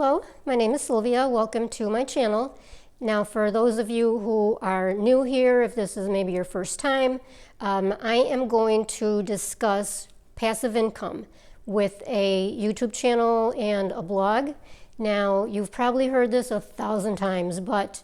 Hello, my name is Sylvia. Welcome to my channel. Now, for those of you who are new here, if this is maybe your first time, I am going to discuss passive income with a YouTube channel and a blog. Now, you've probably heard this 1,000 times, but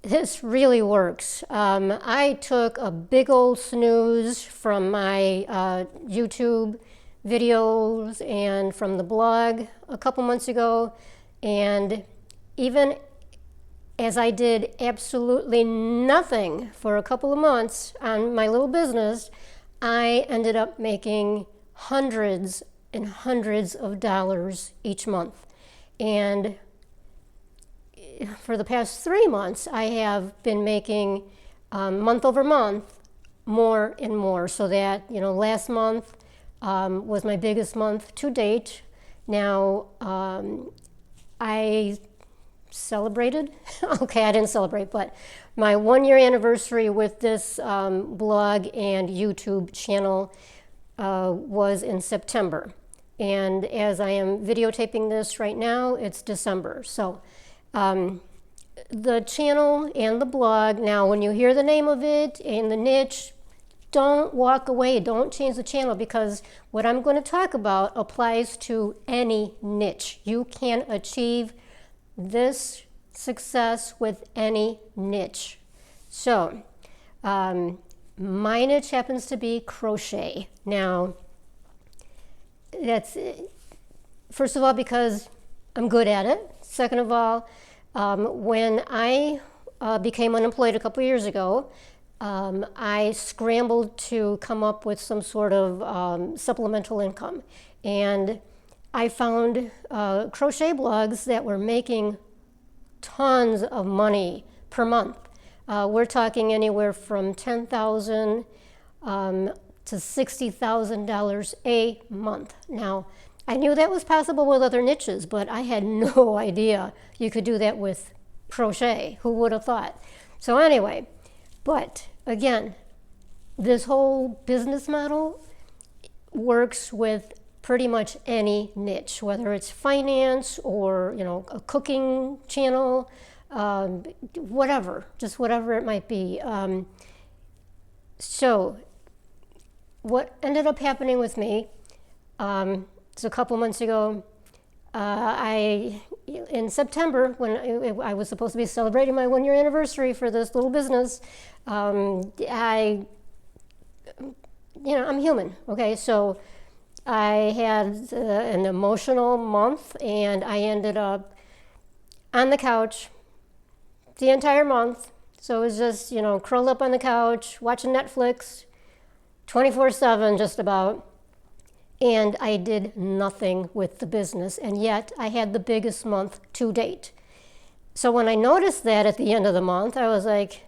this really works. I took a big old snooze from my YouTube videos and from the blog a couple months ago, and even as I did absolutely nothing for a couple of months on my little business, I ended up making hundreds and hundreds of dollars each month. And for the past 3 months, I have been making month over month more and more, so that, last month was my biggest month to date. Now, I celebrated, okay, I didn't celebrate, but my 1-year anniversary with this blog and YouTube channel was in September. And as I am videotaping this right now, it's December. So the channel and the blog, now when you hear the name of it and the niche, don't walk away, don't change the channel, because what I'm going to talk about applies to any niche. You can achieve this success with any niche. So my niche happens to be crochet. Now, that's first of all because I'm good at it. Second of all, when I became unemployed a couple years ago, I scrambled to come up with some sort of supplemental income, and I found crochet blogs that were making tons of money per month. We're talking anywhere from $10,000 to $60,000 a month. Now, I knew that was possible with other niches, but I had no idea you could do that with crochet. Who would have thought? So anyway, but again, this whole business model works with pretty much any niche, whether it's finance or a cooking channel, whatever, just whatever it might be. So what ended up happening with me, so a couple months ago, in September, when I was supposed to be celebrating my 1-year anniversary for this little business, I'm human, okay? So I had an emotional month, and I ended up on the couch the entire month. So it was just, curled up on the couch, watching Netflix, 24/7 just about. And I did nothing with the business, and yet I had the biggest month to date. So when I noticed that at the end of the month, I was like,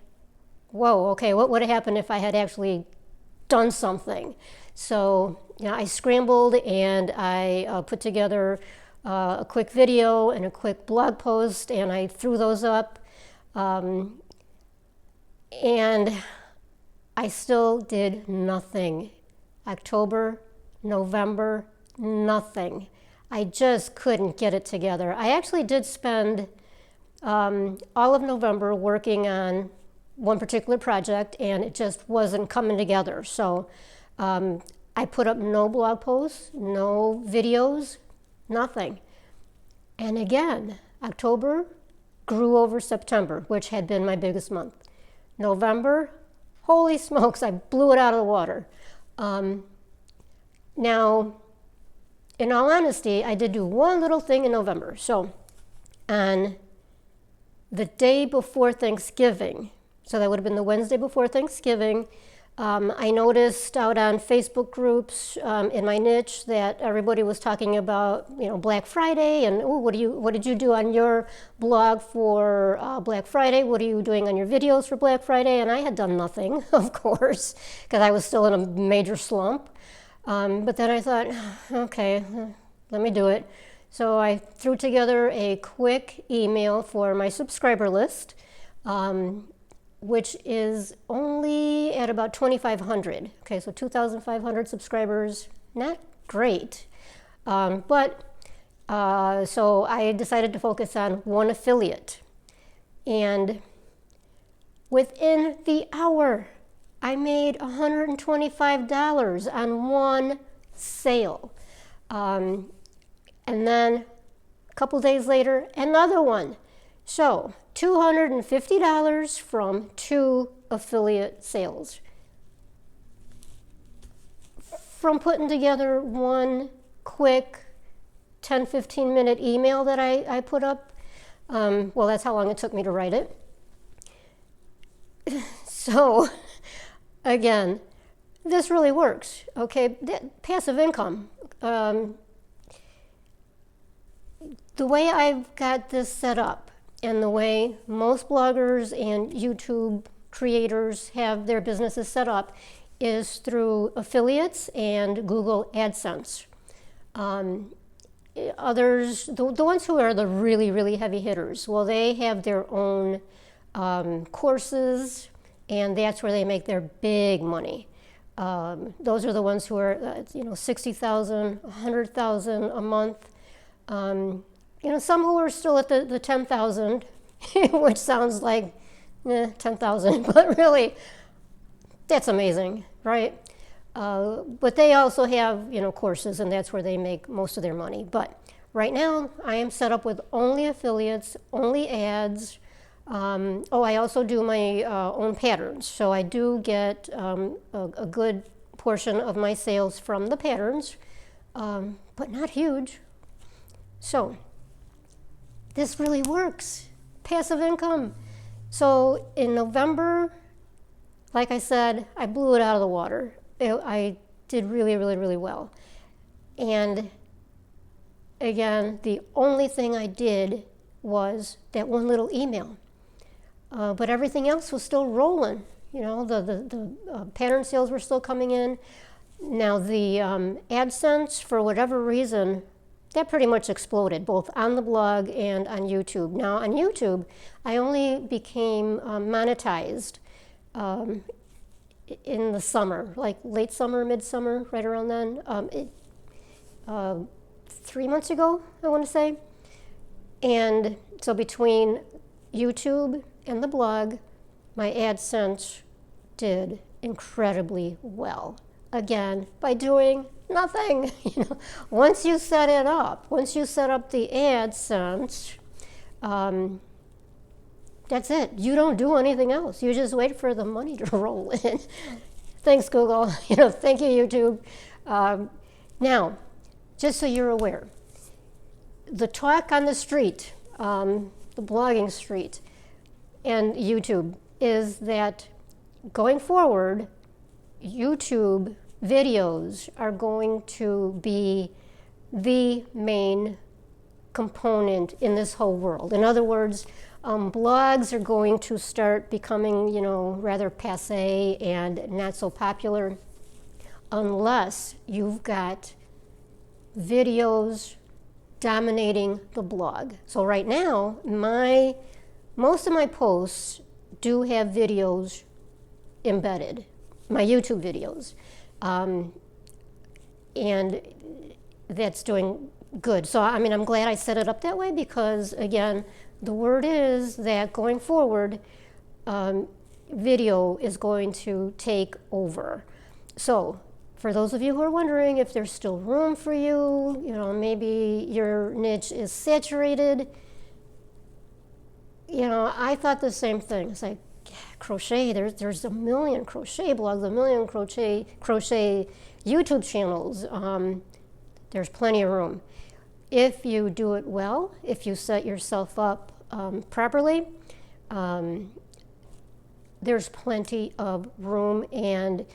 whoa, okay, what would have happened if I had actually done something? So I scrambled, and I put together a quick video and a quick blog post, and I threw those up. And I still did nothing. October, November, nothing. I just couldn't get it together. I actually did spend all of November working on one particular project, and it just wasn't coming together. So I put up no blog posts, no videos, nothing. And again, October grew over September, which had been my biggest month. November, holy smokes, I blew it out of the water. Now, in all honesty, I did do one little thing in November. So on the day before Thanksgiving, so that would have been the Wednesday before Thanksgiving, I noticed out on Facebook groups in my niche that everybody was talking about, Black Friday, and what did you do on your blog for Black Friday? What are you doing on your videos for Black Friday? And I had done nothing, of course, because I was still in a major slump. But then I thought, okay, let me do it. So I threw together a quick email for my subscriber list, which is only at about 2,500. Okay, so 2,500 subscribers, not great. But So I decided to focus on one affiliate. And within the hour, I made $125 on one sale. And then a couple days later, another one. So $250 from 2 affiliate sales. From putting together one quick 10-15 minute email that I put up. Well, that's how long it took me to write it. So, again, this really works, okay? Passive income. The way I've got this set up and the way most bloggers and YouTube creators have their businesses set up is through affiliates and Google AdSense. Others, the ones who are the really, really heavy hitters, well, they have their own courses, and that's where they make their big money. Those are the ones who are, $60,000, $100,000 a month. Some who are still at the 10,000, which sounds like 10,000, but really, that's amazing, right? But they also have, courses, and that's where they make most of their money. But right now, I am set up with only affiliates, only ads. I also do my own patterns. So I do get a good portion of my sales from the patterns, but not huge. So this really works. Passive income. So in November, like I said, I blew it out of the water. I did really, really, really well. And again, the only thing I did was that one little email. But everything else was still rolling. The pattern sales were still coming in. Now the AdSense, for whatever reason, that pretty much exploded, both on the blog and on YouTube. Now on YouTube, I only became monetized in the summer, like late summer, midsummer, right around then. 3 months ago, I want to say. And so between YouTube and the blog, my AdSense did incredibly well. Again, by doing nothing. Once you set it up, once you set up the AdSense, that's it. You don't do anything else. You just wait for the money to roll in. Thanks, Google. Thank you, YouTube. Now, just so you're aware, the talk on the street, the blogging street, and YouTube is that going forward, YouTube videos are going to be the main component in this whole world. In other words, blogs are going to start becoming, rather passé and not so popular unless you've got videos dominating the blog. So right now, most of my posts do have videos embedded, my YouTube videos. And that's doing good. So, I'm glad I set it up that way because, again, the word is that going forward, video is going to take over. So, for those of you who are wondering if there's still room for you, maybe your niche is saturated, I thought the same thing. It's like, crochet, there's a million crochet blogs, a million crochet YouTube channels. There's plenty of room. If you do it well, if you set yourself up properly, there's plenty of room. And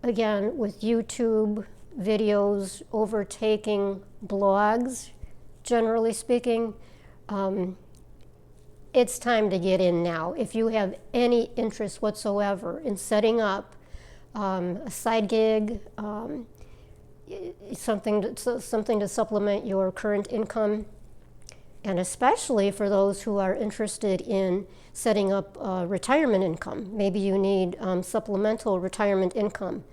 again, with YouTube videos overtaking blogs, generally speaking, it's time to get in now. If you have any interest whatsoever in setting up a side gig, something to supplement your current income, and especially for those who are interested in setting up retirement income. Maybe you need supplemental retirement income.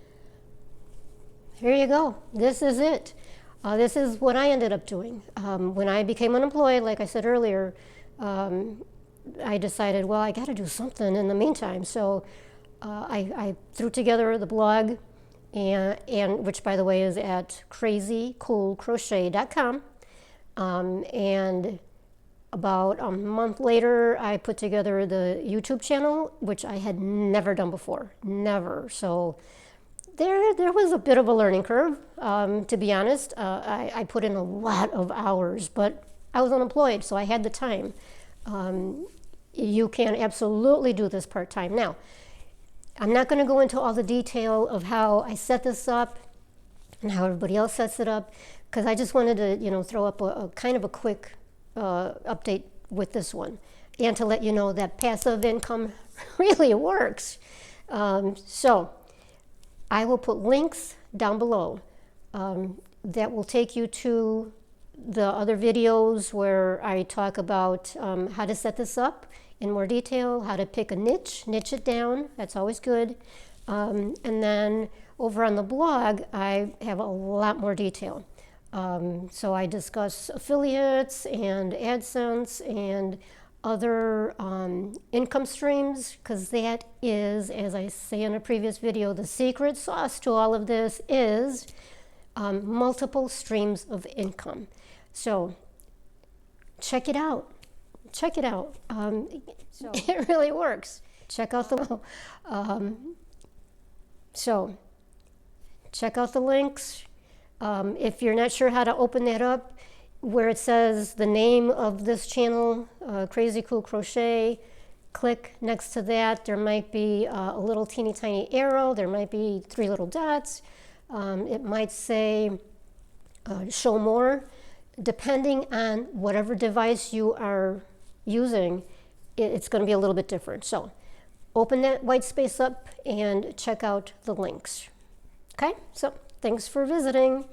Here you go. This is it. This is what I ended up doing. When I became unemployed, like I said earlier, I decided, well, I got to do something in the meantime. So I threw together the blog, and which, by the way, is at crazycoolcrochet.com. And about a month later, I put together the YouTube channel, which I had never done before, never. So there was a bit of a learning curve, to be honest. I put in a lot of hours, but I was unemployed, so I had the time. You can absolutely do this part-time. Now, I'm not going to go into all the detail of how I set this up and how everybody else sets it up, because I just wanted to, throw up a kind of a quick update with this one, and to let you know that passive income really works. So I will put links down below that will take you to the other videos where I talk about how to set this up in more detail, how to pick a niche it down, that's always good. And then over on the blog, I have a lot more detail. So I discuss affiliates and AdSense and other income streams, because that is, as I say in a previous video, the secret sauce to all of this is multiple streams of income. So check it out. Check it out. It really works. Check out the check out the links. If you're not sure how to open that up, where it says the name of this channel, Crazy Cool Crochet, click next to that. There might be a little teeny tiny arrow. There might be 3 little dots. It might say show more. Depending on whatever device you are using, it's going to be a little bit different. So open that white space up and check out the links. Okay, so thanks for visiting.